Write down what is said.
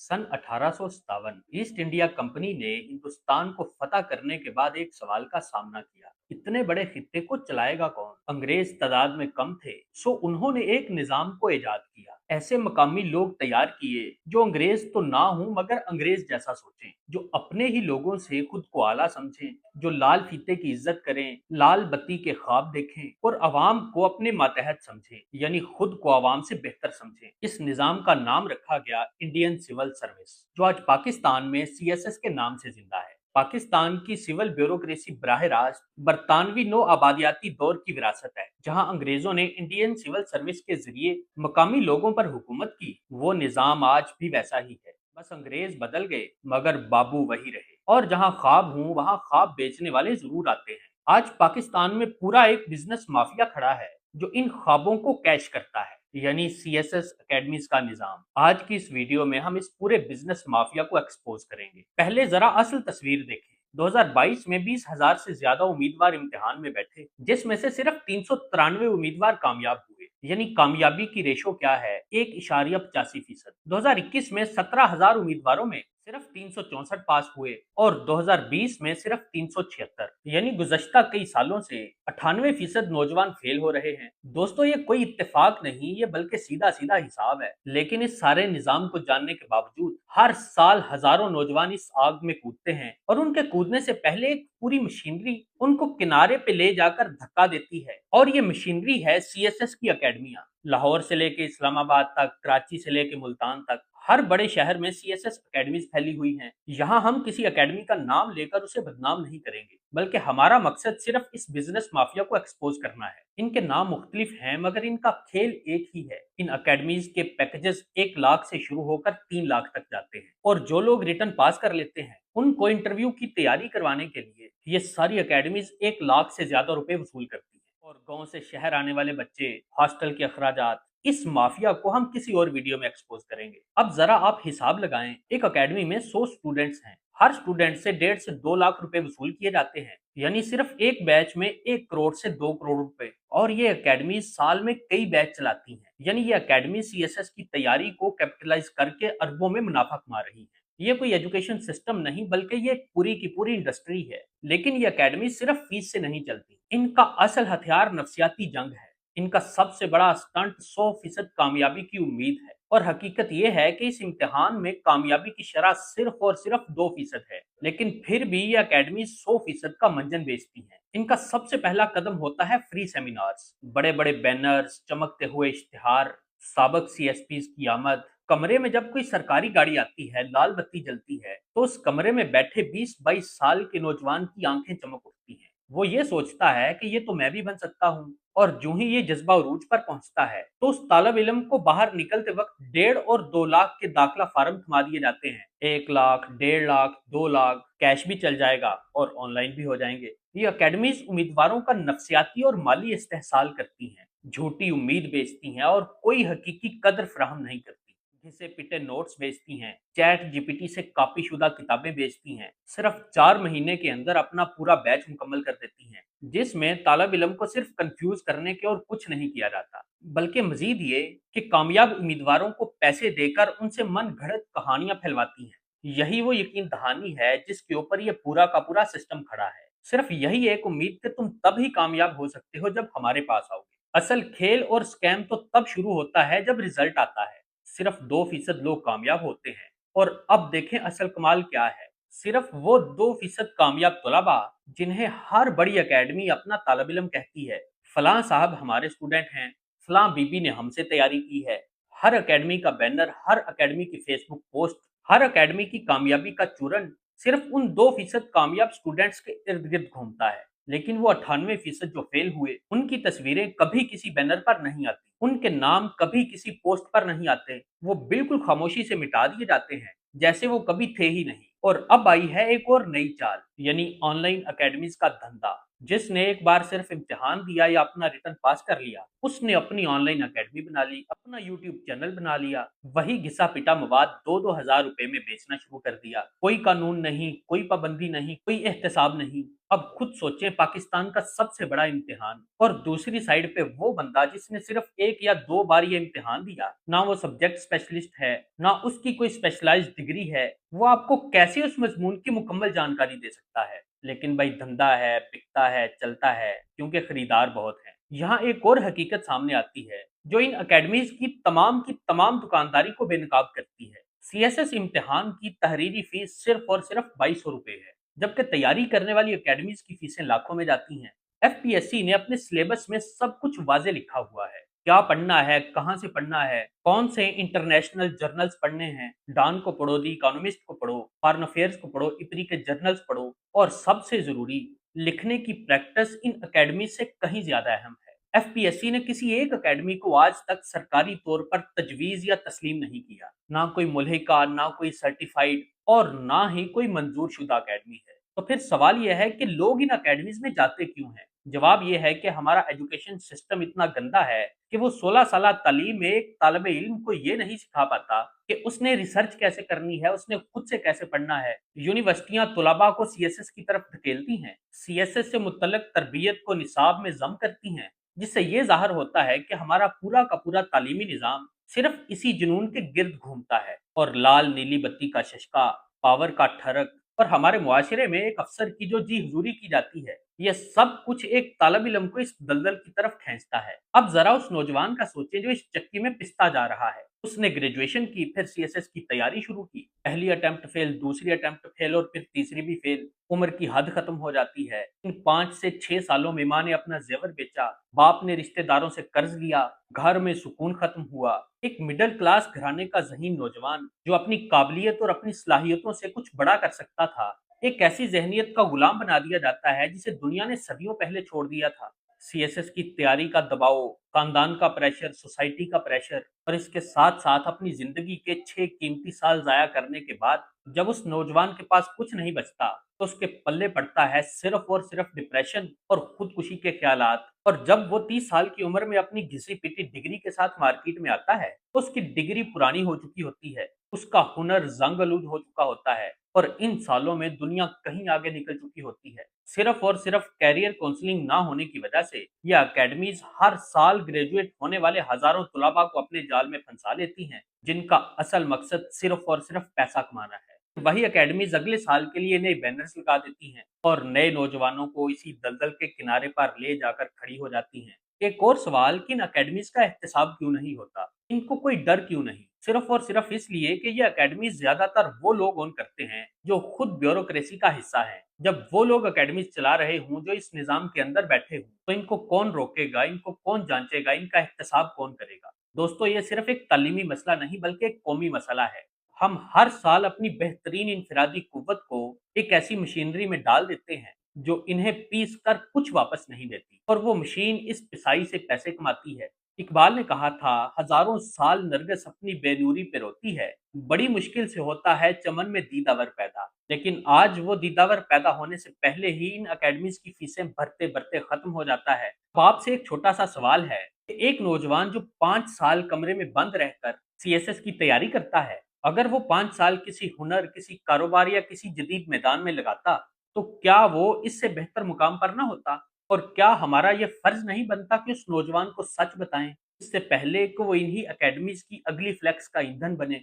सन 1857 east India company ने हिंदुस्तान को फतह करने के बाद एक सवाल का सामना किया। इतने बड़े खित्ते को चलाएगा कौन? अंग्रेज तादाद में कम थे, सो उन्होंने एक निजाम को इजाद किया। ऐसे मकामी लोग तैयार किए जो अंग्रेज तो ना हो मगर अंग्रेज जैसा सोचें, जो अपने ही लोगों से खुद को आला समझें, जो लाल फीते की इज्जत करें, लाल बत्ती के ख्वाब देखें और अवाम को अपने मातहत समझें, यानी खुद को अवाम से बेहतर समझें। इस निजाम का नाम रखा गया इंडियन सिविल सर्विस, जो आज पाकिस्तान में सीएसएस के नाम से जिंदा है। पाकिस्तान की सिविल ब्यूरोक्रेसी बराह रास्त बरतानवी नो आबादियाती दौर की विरासत है। जहां अंग्रेजों ने इंडियन सिविल सर्विस के जरिए मकामी लोगों पर हुकूमत की, वो निजाम आज भी वैसा ही है। बस अंग्रेज बदल गए मगर बाबू वही रहे। और जहां ख्वाब हूं वहां ख्वाब बेचने वाले जरूर आते हैं। आज पाकिस्तान में पूरा एक बिजनेस माफिया खड़ा है जो इन ख्वाबों को कैश करता है, यानी सीएसएस एकेडमीज का निजाम। आज की इस वीडियो में हम इस पूरे बिजनेस माफिया को एक्सपोज करेंगे। पहले जरा असल तस्वीर देखें। 2022 में 20,000 से ज्यादा उम्मीदवार इम्तिहान में बैठे, जिसमें से सिर्फ 393 उम्मीदवार कामयाब हुए। यानी कामयाबी की रेशो क्या है? 1.85%। 2021 में 17,000 उम्मीदवारों में सिर्फ 364 पास हुए और 2020 में सिर्फ 376। यानी गुज़श्ता कई सालों से 98% नौजवान फेल हो रहे हैं। दोस्तों, ये कोई इत्तेफाक नहीं, ये बल्कि सीधा सीधा हिसाब है। लेकिन इस सारे निजाम को जानने के बावजूद हर साल हजारों नौजवान इस आग में कूदते हैं और उनके कूदने से पहले एक पूरी मशीनरी उनको किनारे पे ले जाकर धक्का देती है। और ये मशीनरी है सीएसएस की अकेडमियां। लाहौर से लेके इस्लामाबाद तक, कराची से लेके मुल्तान तक, हर बड़े शहर में सीएसएस एकेडमीज फैली हुई हैं। यहाँ हम किसी एकेडमी का नाम लेकर उसे बदनाम नहीं करेंगे, बल्कि हमारा मकसद सिर्फ इस बिजनेस माफिया को एक्सपोज करना है। इनके नाम मुख्तलिफ हैं मगर इनका खेल एक ही है। इन एकेडमीज के पैकेजेस 1 लाख से शुरू होकर 3 लाख तक जाते हैं और जो लोग रिटर्न पास कर लेते हैं उनको इंटरव्यू की तैयारी करवाने के लिए ये सारी एकेडमीज 1 लाख से ज्यादा रुपए वसूल करती है। और गांव से शहर आने वाले बच्चे, हॉस्टल के अखराजात, इस माफिया को हम किसी और वीडियो में एक्सपोज करेंगे। अब जरा आप हिसाब लगाएं, एक एकेडमी में 100 स्टूडेंट्स हैं, हर स्टूडेंट से 1.5 से 2 लाख रुपए वसूल किए जाते हैं। यानी सिर्फ एक बैच में 1 करोड़ से 2 करोड़ रुपए। और ये एकेडमी साल में कई बैच चलाती हैं। यानी ये एकेडमी सीएसएस की तैयारी को कैपिटलाइज करके अरबों में मुनाफा कमा रही है। ये कोई एजुकेशन सिस्टम नहीं बल्कि ये पूरी की पूरी इंडस्ट्री है। लेकिन ये एकेडमी सिर्फ फीस से नहीं चलती, इनका असल हथियार नफसियाती जंग है। इनका सबसे बड़ा स्टंट 100% कामयाबी की उम्मीद है। और हकीकत यह है कि इस इम्तिहान में कामयाबी की शरह सिर्फ और सिर्फ 2% है। लेकिन फिर भी ये अकेडमी 100% का मंजन बेचती है। इनका सबसे पहला कदम होता है फ्री सेमिनार्स, बड़े बड़े बैनर्स, चमकते हुए इश्तिहार, साबक सीएसपीज की आमद। कमरे में जब कोई सरकारी गाड़ी आती है, लाल बत्ती जलती है, तो उस कमरे में बैठे 20-22 साल के नौजवान की आंखें चमक उठती हैं। वो ये सोचता है कि ये तो मैं भी बन सकता हूँ। और जो ही ये जज्बा उरूज पर पहुंचता है तो उस तालब इल्म को बाहर निकलते वक्त 1.5 और 2 लाख के दाखिला फार्म थमा दिए जाते हैं। 1 लाख, 1.5 लाख, 2 लाख कैश भी चल जाएगा और ऑनलाइन भी हो जाएंगे। ये अकेडमीज उम्मीदवारों का नफसियाती और माली इस्तेहसाल करती हैं, झूठी उम्मीद बेचती हैं और कोई हकीकी कदर फराहम नहीं करती। घिसे पिटे नोट्स बेचती हैं, चैट जीपीटी से कॉपी शुदा किताबें बेचती हैं, सिर्फ 4 महीने के अंदर अपना पूरा बैच मुकम्मल कर देती हैं, जिसमें तालब इलम को सिर्फ कंफ्यूज करने के और कुछ नहीं किया जाता, बल्कि मजीद ये कि कामयाब उम्मीदवारों को पैसे देकर उनसे मन घड़त कहानियां फैलवाती हैं। यही वो यकीन दहानी है जिसके ऊपर ये पूरा का पूरा सिस्टम खड़ा है। सिर्फ यही एक उम्मीद कि तुम तब ही कामयाब हो सकते हो जब हमारे पास आओगे। असल खेल और स्कैम तो तब शुरू होता है जब रिजल्ट आता है। सिर्फ 2% लोग कामयाब होते हैं। और अब देखें असल कमाल क्या है। सिर्फ वो 2% कामयाब तलबा जिन्हें हर बड़ी एकेडमी अपना तालब इलम कहती है, फलां साहब हमारे स्टूडेंट हैं, फलां बीबी ने हमसे तैयारी की है। हर एकेडमी का बैनर, हर एकेडमी की फेसबुक पोस्ट, हर एकेडमी की कामयाबी का चूरन सिर्फ उन 2% कामयाब स्टूडेंट्स के इर्द गिर्द घूमता है। लेकिन वो 98% जो फेल हुए, उनकी तस्वीरें कभी किसी बैनर पर नहीं आती, उनके नाम कभी किसी पोस्ट पर नहीं आते। वो बिल्कुल खामोशी से मिटा दिए जाते हैं, जैसे वो कभी थे ही नहीं। और अब आई है एक और नई चाल, यानी ऑनलाइन एकेडमीज का धंधा। जिसने एक बार सिर्फ इम्तिहान दिया या अपना रिटर्न पास कर लिया, उसने अपनी ऑनलाइन एकेडमी बना ली, अपना यूट्यूब चैनल बना लिया, वही घिसा पिटा मवाद 2-2 हज़ार रुपए में बेचना शुरू कर दिया। कोई कानून नहीं, कोई पाबंदी नहीं, कोई एहतसाब नहीं। अब खुद सोचें, पाकिस्तान का सबसे बड़ा इम्तिहान और दूसरी साइड पे वो बंदा जिसने सिर्फ 1 या 2 बार ये इम्तिहान दिया, ना वो सब्जेक्ट स्पेशलिस्ट है, ना उसकी कोई स्पेशलाइज्ड डिग्री है, वो आपको कैसे उस मजमून की मुकम्मल जानकारी दे सकता है। लेकिन भाई धंधा है, बिकता है, चलता है, क्योंकि खरीदार बहुत हैं। यहाँ एक और हकीकत सामने आती है जो इन अकेडमीज की तमाम दुकानदारी को बेनकाब करती है। सीएसएस इम्तिहान की तहरीरी फीस सिर्फ और सिर्फ 2200 रुपए है, जबकि तैयारी करने वाली अकेडमीज की फीसें लाखों में जाती हैं। एफपीएससी ने अपने सिलेबस में सब कुछ वाजे लिखा हुआ है, क्या पढ़ना है, कहाँ से पढ़ना है, कौन से इंटरनेशनल जर्नल्स पढ़ने हैं, डॉन को पढ़ो, दी इकोनॉमिस्ट को पढ़ो, फॉरेन अफेयर्स को पढ़ो, इपरी के जर्नल्स पढ़ो, और सबसे जरूरी, लिखने की प्रैक्टिस इन अकेडमी से कहीं ज्यादा अहम है। एफपीएससी ने किसी एक अकेडमी को आज तक सरकारी तौर पर तजवीज या तस्लीम नहीं किया, ना कोई मुल्हिका, ना कोई सर्टिफाइड, और ना ही कोई मंजूर शुदा अकेडमी है। तो फिर सवाल यह है कि लोग इन अकेडमीज में जाते क्यों हैं? जवाब यह है कि हमारा एजुकेशन सिस्टम इतना गंदा है कि वो 16 साल तालीम में एक तालिब इल्म को ये नहीं सिखा पाता कि उसने रिसर्च कैसे करनी है, उसने खुद से कैसे पढ़ना है। यूनिवर्सिटियां तुलबा को सीएसएस की तरफ धकेलती हैं, सीएसएस से मुतल्लक तरबियत को निसाब में जम करती हैं, जिससे ये जाहिर होता है कि हमारा पूरा का पूरा तालीमी निज़ाम सिर्फ इसी जुनून के गिर्द घूमता है। और लाल नीली बत्ती का शशका, पावर का ठरक, और हमारे मुआशरे में एक अफसर की जो जी हुजूरी की जाती है, ये सब कुछ एक तालिब इल्म को इस दलदल की तरफ खींचता है। अब जरा उस नौजवान का सोचें जो इस चक्की में पिसता जा रहा है। उसने ग्रेजुएशन की, फिर सीएसएस की तैयारी शुरू की, पहली अटेम्प्ट फेल, दूसरी अटेम्प्ट फेल, और फिर तीसरी भी फेल। उम्र की हद खत्म हो जाती है। इन 5 से 6 सालों में माँ ने अपना जेवर बेचा, बाप ने रिश्तेदारों से कर्ज लिया, घर में सुकून खत्म हुआ। एक मिडिल क्लास घराने का ज़हीन नौजवान जो अपनी काबिलियत और अपनी सलाहियतों से कुछ बड़ा कर सकता था, एक ऐसी ज़हनियत का गुलाम बना दिया जाता है जिसे दुनिया ने सदियों पहले छोड़ दिया था। सीएसएस की तैयारी का दबाव, खानदान का प्रेशर, सोसाइटी का प्रेशर, और इसके साथ-साथ अपनी ज़िंदगी के 6 कीमती साल ज़ाया करने के बाद जब उस नौजवान के पास कुछ नहीं बचता, तो उसके पल्ले पड़ता है सिर्फ और सिर्फ डिप्रेशन और खुदकुशी के ख्यालात। और जब वो 30 साल की उम्र में अपनी घिसी-पिटी डिग्री के साथ मार्केट में आता है, तो उसकी डिग्री पुरानी हो चुकी होती है, उसका हुनर जंग-आलूद हो चुका होता है, और इन सालों में दुनिया कहीं आगे निकल चुकी होती है। सिर्फ और सिर्फ कैरियर काउंसलिंग ना होने की वजह से ये अकेडमीज हर साल ग्रेजुएट होने वाले हजारों तुलाबा को अपने जाल में फंसा लेती हैं, जिनका असल मकसद सिर्फ और सिर्फ पैसा कमाना है। वही अकेडमीज अगले साल के लिए नए बैनर्स लगा देती हैं और नए नौजवानों को इसी दलदल के किनारे पर ले जाकर खड़ी हो जाती हैं। एक और सवाल कि इन अकेडमीज का एहतसाब क्यों नहीं होता? इनको कोई डर क्यों नहीं? सिर्फ और सिर्फ इसलिए कि ये अकेडमीज ज्यादातर वो लोग ओन करते हैं जो खुद ब्यूरोक्रेसी का हिस्सा है। जब वो लोग अकेडमीज चला रहे हों जो इस निजाम के अंदर बैठे हों, तो इनको कौन रोकेगा, इनको कौन जांचेगा, इनका एहतसाब कौन करेगा? दोस्तों, ये सिर्फ एक तालीमी मसला नहीं बल्कि एक कौमी मसला है। हम हर साल अपनी बेहतरीन इनफरादी कुव्वत को एक ऐसी मशीनरी में डाल देते हैं जो इन्हें पीस कर कुछ वापस नहीं देती, और वो मशीन इस पिसाई से पैसे कमाती है। इकबाल ने कहा था, हजारों साल नरगिस अपनी बेनूरी पे रोती है, बड़ी मुश्किल से होता है चमन में दीदावर पैदा। लेकिन आज वो दीदावर पैदा होने से पहले ही इन अकेडमीज की फीसें भरते भरते खत्म हो जाता है। अब आपसे एक छोटा सा सवाल है कि एक नौजवान जो 5 साल कमरे में बंद रहकर सीएसएस की तैयारी करता है, अगर वो 5 साल किसी हुनर, किसी कारोबार या किसी जदीद मैदान में लगाता, तो क्या वो इससे बेहतर मुकाम पर ना होता? और क्या हमारा ये फर्ज नहीं बनता कि उस नौजवान को सच बताएं, इससे पहले कि वो इन्हीं अकेडमीज की अगली फ्लेक्स का ईंधन बने?